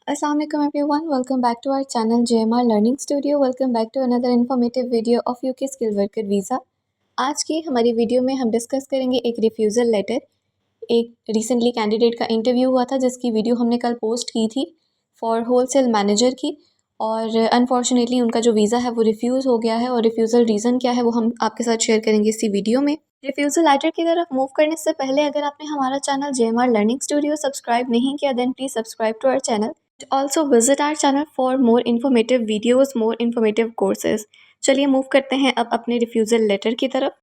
Assalamu alaikum everyone, welcome back to our channel JMR Learning Studio. Welcome back to another informative video of UK Skill Worker Visa. आज की हमारी video में हम discuss करेंगे एक refusal letter. एक recently candidate का interview हुआ था जिसकी वीडियो हमने कल पोस्ट की थी फॉर होलसेल मैनेजर की, और अनफॉर्चुनेटली उनका जो वीज़ा है वो रिफ्यूज़ हो गया है, और रिफ्यूज़ल रीज़न क्या है वो हम आपके साथ शेयर करेंगे इसी वीडियो में। रिफ्यूज़ल लेटर की तरफ मूव करने से पहले अगर आपने हमारा channel JMR Learning Studio subscribe नहीं किया then please subscribe to our channel. Also visit our channel for more informative videos, more informative courses. चलिए मूव करते हैं अब अपने रिफ्यूज़ल लेटर की तरफ।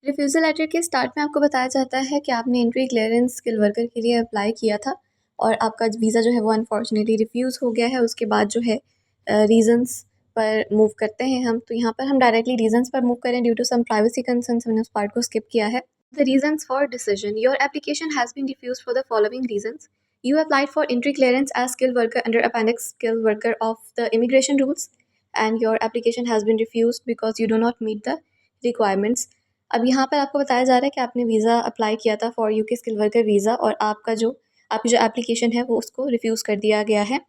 रिफ्यूज़ल लेटर के स्टार्ट में आपको बताया जाता है कि आपने एंट्री क्लियरेंस स्किल वर्कर के लिए अप्लाई किया था और आपका वीज़ा जो है वो अनफॉर्चुनेटली रिफ्यूज़ हो गया है। उसके बाद जो है रीज़न्स पर मूव करते हैं हम, तो यहाँ पर हम डायरेक्टली रीज़न्स पर मूव करें due to some privacy concerns, मैंने उस पार्ट को स्किप किया है। The reasons for decision, your application has been refuse for the following reasons. You applied for entry clearance as skilled worker under Appendix Skilled Worker of the immigration rules, and your application has been refused because you do not meet the requirements. अब यहाँ पर आपको बताया जा रहा है कि आपने वीज़ा अप्लाई किया था for UK skill worker visa, और आपकी जो एप्लीकेशन है वो उसको रिफ्यूज़ कर दिया गया है.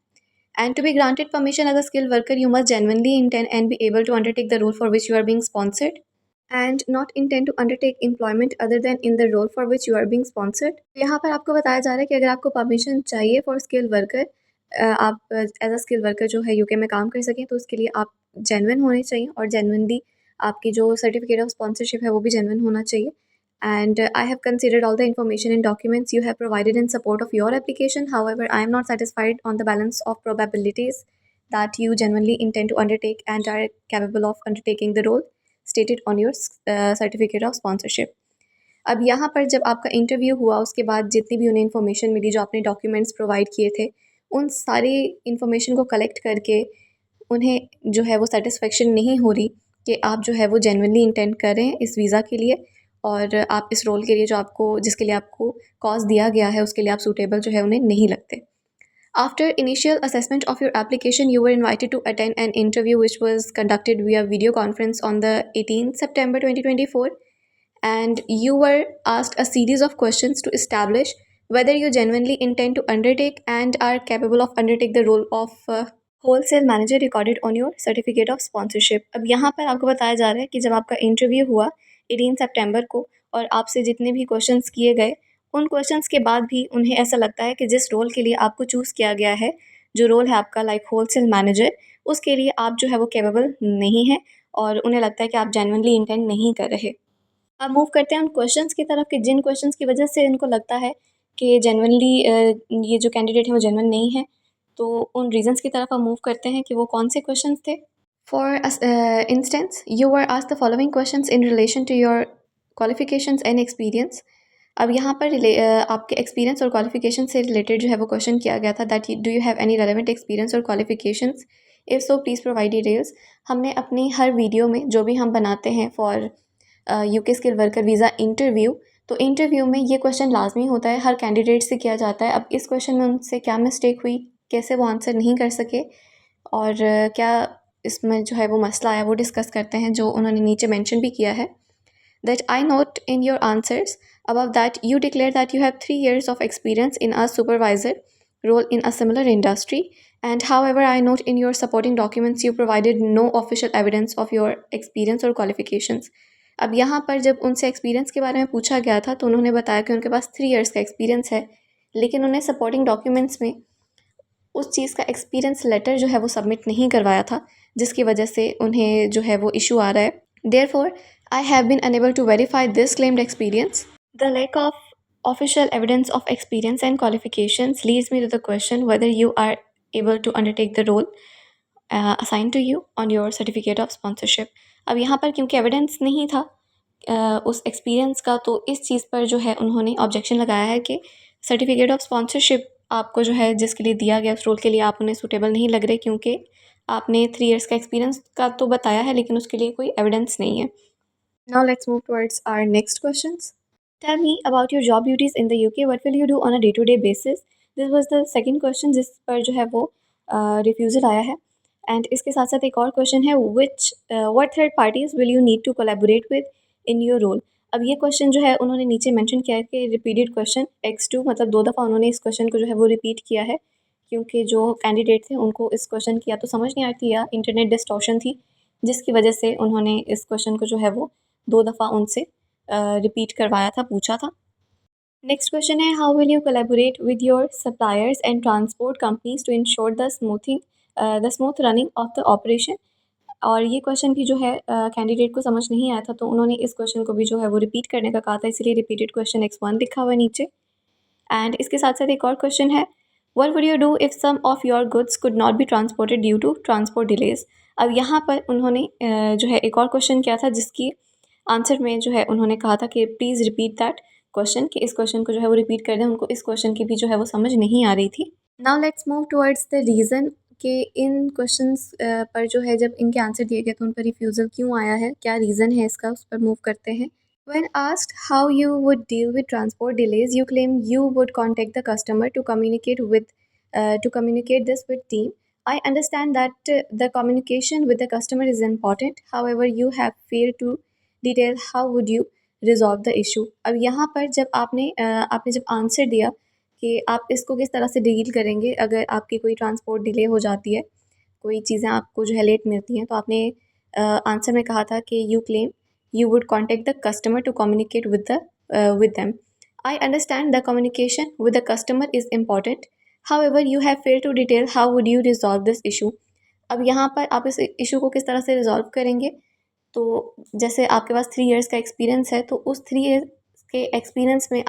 And to be granted permission as a skilled worker, you must genuinely intend and be able to undertake the role for which you are being sponsored, and not intend to undertake employment other than in the role for which you are being sponsored. यहाँ पर आपको बताया जा रहा है कि अगर आपको परमिशन चाहिए फॉर स्किल वर्कर, आप एज अ स्किल वर्कर जो है यूके में काम कर सकें, तो उसके लिए आप जेन्युइन होने चाहिए, और जेन्युइनली आपकी जो सर्टिफिकेट ऑफ स्पॉन्सरशिप है वो भी जेन्युइन होना चाहिए. And I have considered all the information and documents you have provided in support of your application. However, I am not satisfied on the balance of probabilities that you genuinely intend to undertake and are capable of undertaking the role stated on your certificate of sponsorship. अब यहाँ पर जब आपका interview हुआ उसके बाद जितनी भी उन्हें इन्फॉर्मेशन मिली, जो आपने डॉक्यूमेंट्स प्रोवाइड किए थे, उन सारी इन्फॉर्मेशन को कलेक्ट करके उन्हें जो है वो सेटिस्फेक्शन नहीं हो रही कि आप जो है वो जेन्युइनली इंटेंड करें इस वीज़ा के लिए, और आप इस रोल के लिए जिसके लिए आपको कॉज दिया गया है उसके लिए आप सूटेबल जो है उन्हें नहीं लगते. After initial assessment of your application, you were invited to attend an interview which was conducted via video conference on the 18th September 2024, and you were asked a series of questions to establish whether you genuinely intend to undertake and are capable of undertake the role of wholesale manager recorded on your certificate of sponsorship. अब यहाँ पर आपको बताया जा रहा है कि जब आपका इंटरव्यू हुआ 18 सितंबर को और आपसे जितने भी क्वेश्चंस किए गए, उन क्वेश्चंस के बाद भी उन्हें ऐसा लगता है कि जिस रोल के लिए आपको चूज़ किया गया है, जो रोल है आपका लाइक होलसेल मैनेजर, उसके लिए आप जो है वो कैपेबल नहीं है, और उन्हें लगता है कि आप जेन्युइनली इंटेंड नहीं कर रहे. अब मूव करते हैं उन क्वेश्चंस की तरफ कि जिन क्वेश्चंस की वजह से इनको लगता है कि जेन्युइनली ये जो कैंडिडेट है वो जेन्युइन नहीं है. तो उन रीजंस की तरफ हम मूव करते हैं कि वो कौन से क्वेश्चंस थे. For instance, you were asked the following questions in relation to your qualifications and experience. अब यहाँ पर आपके एक्सपीरियंस और क्वालिफिकेशन से रिलेटेड जो है वो क्वेश्चन किया गया था that do you have any relevant experience और qualifications, if so please provide details. हमने अपनी हर वीडियो में जो भी हम बनाते हैं for UK skill worker visa interview, तो इंटरव्यू में ये क्वेश्चन लाजमी होता है, हर कैंडिडेट से किया जाता है. अब इस क्वेश्चन में उनसे क्या मिस्टेक हुई, कैसे वो आंसर नहीं कर सके, और क्या इसमें जो है वो मसला आया, वो डिस्कस करते हैं, जो उन्होंने नीचे मेंशन भी किया है. That I note in your answers above that you declare that you have 3 years of experience in a supervisor role in a similar industry, and however I note in your supporting documents you provided no official evidence of your experience or qualifications. अब यहाँ पर जब उनसे experience के बारे में पूछा गया था तो उन्होंने बताया कि उनके पास 3 इयर्स का एक्सपीरियंस है, लेकिन उन्हें सपोर्टिंग डॉक्यूमेंट्स में उस चीज़ का एक्सपीरियंस लेटर जो है वो सबमिट नहीं करवाया था, जिसकी वजह से उन्हें जो है वो इशू आ रहा है. Therefore I have been unable to verify this claimed experience. The lack of official evidence of experience and qualifications leads me to the question whether you are able to undertake the role assigned to you on your certificate of sponsorship. अब यहाँ पर क्योंकि evidence नहीं था उस experience का, तो इस चीज़ पर जो है उन्होंने ऑब्जेक्शन लगाया है कि सर्टिफिकेट ऑफ स्पॉन्सरशिप आपको जो है जिसके लिए दिया गया उस रोल के लिए आप उन्हें सूटेबल नहीं लग रहे, क्योंकि आपने 3 इयर्स का एक्सपीरियंस का तो बताया है लेकिन उसके लिए कोई एविडेंस नहीं है. Now let's move towards our next questions. Tell me about your job duties in the UK. What will you do on a day-to-day basis? This was the second question जिस पर जो है वो रिफ्यूज़ल आया है. And इसके साथ साथ एक और क्वेश्चन है what third parties will you need to collaborate with in your role. अब ये क्वेश्चन जो है उन्होंने नीचे मेंशन किया है कि रिपीटेड क्वेश्चन x2, मतलब 2 दफ़ा उन्होंने इस क्वेश्चन को जो है वो रिपीट किया है क्योंकि जो कैंडिडेट थे उनको इस क्वेश्चन की या तो समझ नहीं आई थी या इंटरनेट डिस्टॉर्शन थी, जिसकी वजह से उन्होंने इस क्वेश्चन को जो है वो 2 दफ़ा उनसे रिपीट करवाया था, पूछा था। नेक्स्ट क्वेश्चन है, how will you collaborate with your suppliers and transport companies to ensure the smooth running of the operation. और ये क्वेश्चन भी जो है कैंडिडेट को समझ नहीं आया था, तो उन्होंने इस क्वेश्चन को भी जो है वो रिपीट करने का कहा था, इसीलिए रिपीटेड क्वेश्चन X1 लिखा हुआ है नीचे। एंड इसके साथ साथ एक और क्वेश्चन है, what would you do if some of your goods could not be transported due to transport delays. अब यहाँ पर उन्होंने जो है एक और क्वेश्चन किया था, जिसकी आंसर में जो है उन्होंने कहा था कि प्लीज़ रिपीट दैट क्वेश्चन, कि इस क्वेश्चन को जो है वो रिपीट कर दें। उनको इस क्वेश्चन की भी जो है वो समझ नहीं आ रही थी। Now let's move towards the reason, कि इन क्वेश्चंस पर जो है जब इनके आंसर दिए गए तो उन पर रिफ्यूज़ल क्यों आया है, क्या रीज़न है इसका, उस पर मूव करते हैं। When asked how you would deal with transport delays, you claim you would contact the customer to communicate this with team. I understand that the communication with the customer is important. However, you have failed to detail how would you resolve the issue. अब यहाँ पर जब आपने जब answer दिया कि आप इसको किस तरह से डील करेंगे अगर आपकी कोई ट्रांसपोर्ट डिले हो जाती है, कोई चीज़ें आपको जो है लेट मिलती हैं, तो आपने आंसर में कहा था कि you claim you would contact the customer to communicate with them. I understand the communication with the customer is important. However, you have failed to detail how would you resolve this issue. अब यहाँ पर आप इस issue को किस तरह से resolve करेंगे। तो जैसे आपके पास 3 इयर्स का एक्सपीरियंस है, तो उस 3 इयर्स के एक्सपीरियंस में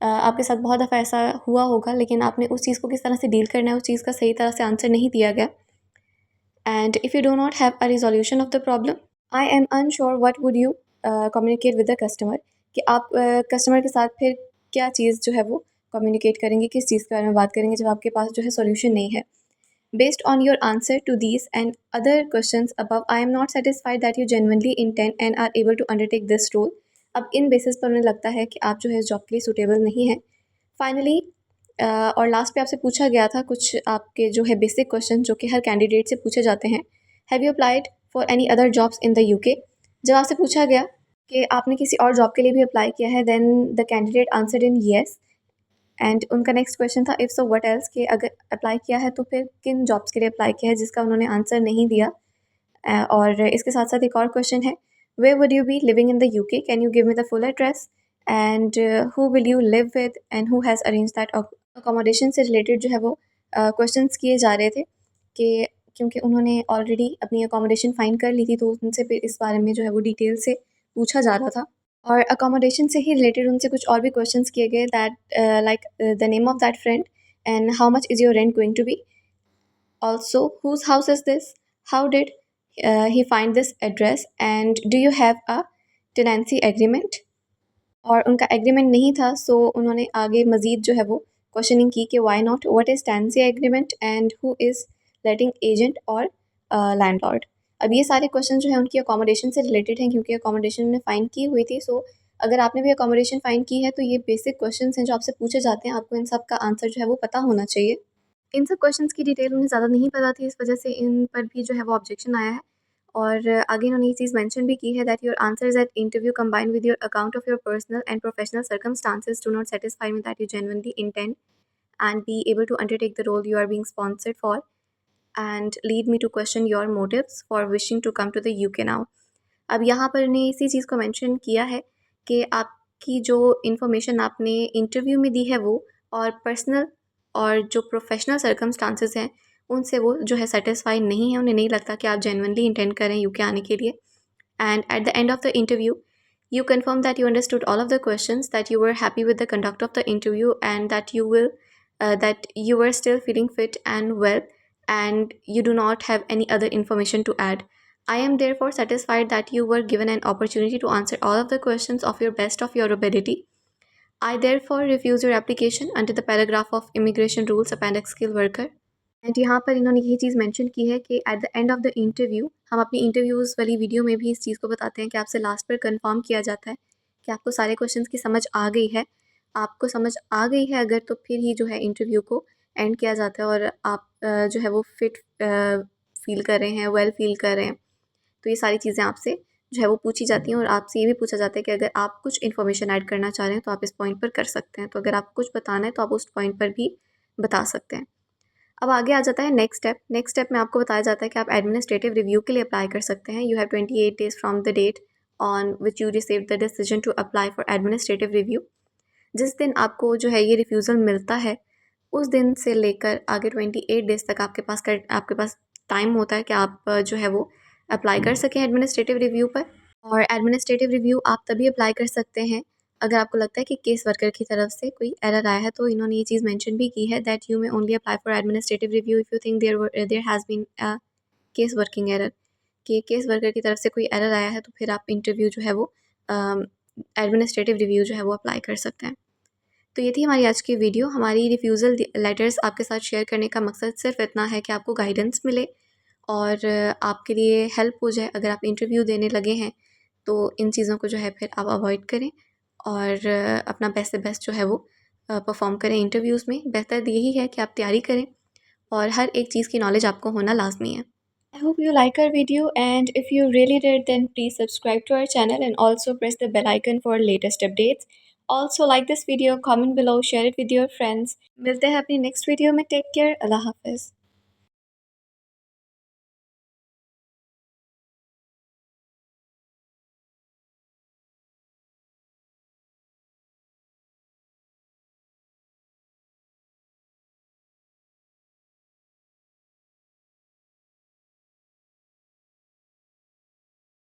आपके साथ बहुत दफ़ा ऐसा हुआ होगा, लेकिन आपने उस चीज़ को किस तरह से डील करना है, उस चीज़ का सही तरह से आंसर नहीं दिया गया। And if you do not have a resolution of the problem, I am unsure what would you communicate with the customer, कि आप कस्टमर के साथ फिर क्या चीज़ जो है वो कम्युनिकेट करेंगे, किस चीज़ के बारे में बात करेंगे जब आपके पास जो है सॉल्यूशन नहीं है। Based on your answer to these and other questions above, I am not satisfied that you genuinely intend and are able to undertake this role. अब इन बेसिस पर उन्हें लगता है कि आप जो है इस जॉब के लिए सूटेबल नहीं है। फाइनली और लास्ट पे आपसे पूछा गया था कुछ आपके जो है बेसिक क्वेश्चन, जो कि हर कैंडिडेट से पूछे जाते हैं। Have you applied for any other jobs in the UK. जब आपसे पूछा गया कि आपने किसी और जॉब के लिए भी अप्लाई किया है, then the candidate answered in yes. And उनका नेक्स्ट क्वेश्चन था, इफ़ सो व्हाट एल्स, कि अगर अप्लाई किया है तो फिर किन जॉब्स के लिए अप्लाई किया है, जिसका उन्होंने आंसर नहीं दिया। और इसके साथ साथ एक और क्वेश्चन है, where would you be living in the UK, can you give me the full address, and who will you live with and who has arrange that. Accommodation से रिलेटेड जो है वो क्वेश्चंस किए जा रहे थे, कि क्योंकि उन्होंने ऑलरेडी अपनी अकोमोडेशन फाइंड कर ली थी, तो उनसे फिर इस बारे में जो है वो डिटेल से पूछा जा रहा था। और अकोमोडेशन से ही रिलेटेड उनसे कुछ और भी क्वेश्चंस किए गए, that like the name of that friend and how much is your rent going to be, also whose house is this, how did he find this address, and do you have a tenancy agreement. और उनका agreement नहीं था, सो उन्होंने आगे मज़ीद जो है वो क्वेश्चनिंग की कि why not, what is tenancy agreement and who is letting agent और लैंडलॉर्ड। अब ये सारे क्वेश्चन जो है उनकी अकोमोडेशन से रिलेटेड हैं, क्योंकि अकोमोडेशन उन्होंने फ़ाइंड की हुई थी। सो अगर आपने भी अकोमोडेशन फ़ाइंड की है, तो ये बेसिक क्वेश्चन हैं जो आपसे पूछे जाते हैं, आपको इन सब का आंसर जो है वो पता होना चाहिए। इन सब क्वेश्चंस की डिटेल उन्हें ज़्यादा नहीं पता थी, इस वजह से इन पर भी जो है वो ऑब्जेक्शन आया है। और आगे इन्होंने ये चीज़ मेंशन भी की है, that your answers at interview combined with your account of your personal and professional circumstances do not satisfy me that you genuinely intend and be able to undertake the role you are being sponsored for, and lead me to question your motives for wishing to come to the UK now. अब यहाँ पर ने इसी चीज़ को mention किया है कि आपकी जो इन्फॉर्मेशन आपने इंटरव्यू में दी है वो, और पर्सनल और जो प्रोफेशनल सर्कमस्टांसेस हैं उनसे वो जो है सेटिस्फाई नहीं है, उन्हें नहीं लगता कि आप जेन्युइनली इंटेंड करें यूके आने के लिए। And at the end of the interview you confirm that you understood all of the questions, that you were happy with the conduct of the interview, and that you were still feeling fit and well, and you do not have any other information to add. I am therefore satisfied that you were given an opportunity to answer all of the questions of your best of your ability. I therefore refuse your application under the paragraph of Immigration Rules Appendix Skilled Worker. And यहाँ पर इन्होंने यही चीज़ mention की है कि at the end of the interview, हम अपनी interviews वाली वीडियो में भी इस चीज़ को बताते हैं कि आपसे लास्ट पर कंफर्म किया जाता है कि आपको सारे क्वेश्चंस की समझ आ गई है। आपको समझ आ गई है अगर, तो फिर ही जो है इंटरव्यू को एंड किया जाता है, और आप जो है वो फिट फील कर रहे हैं, वेल फील कर रहे हैं। तो ये सारी चीज़ें आपसे जो है वो पूछी जाती हैं, और आपसे ये भी पूछा जाता है कि अगर आप कुछ इन्फॉर्मेशन ऐड करना चाह रहे हैं तो आप इस पॉइंट पर कर सकते हैं। तो अगर आपको कुछ बताना है तो आप उस पॉइंट पर भी बता सकते हैं। अब आगे आ जाता है नेक्स्ट स्टेप। नेक्स्ट स्टेप में आपको बताया जाता है कि आप एडमिनिस्ट्रेटिव रिव्यू के लिए अप्लाई कर सकते हैं। You have 28 days from the date on which you receive the decision to apply for administrative review. जिस दिन आपको जो है ये रिफ्यूज़ल मिलता है, उस दिन से लेकर आगे 28 डेज़ तक आपके पास टाइम होता है कि आप जो है वो अप्लाई कर सकें एडमिनिस्ट्रेटिव रिव्यू पर। और एडमिनिस्ट्रेटिव रिव्यू आप तभी अप्लाई कर सकते हैं अगर आपको लगता है कि केस वर्कर की तरफ से कोई एरर आया है। तो इन्होंने ये चीज़ मेंशन भी की है that you may only apply for administrative review if you think there has been a case working error, कि केस वर्कर की तरफ से कोई एरर आया है तो फिर आप इंटरव्यू जो है वो एडमिनिस्ट्रेटिव रिव्यू जो है वो अप्लाई कर सकते हैं। तो ये थी हमारी आज की वीडियो। हमारी रिफ्यूज़ल लेटर्स आपके साथ शेयर करने का मकसद सिर्फ इतना है कि आपको गाइडेंस मिले और आपके लिए हेल्प हो जाए। अगर आप इंटरव्यू देने लगे हैं तो इन चीज़ों को जो है फिर आप अवॉइड करें और अपना बेस्ट से बेस्ट जो है वो परफॉर्म करें इंटरव्यूज़ में। बेहतर यही है कि आप तैयारी करें और हर एक चीज़ की नॉलेज आपको होना लाजमी है। I hope you like our video, and if you really did, then please subscribe to our channel and also press the bell icon for latest updates. Also like this video, comment below, share it with your friends. मिलते हैं अपनी next video में. Take care. Allah Hafiz.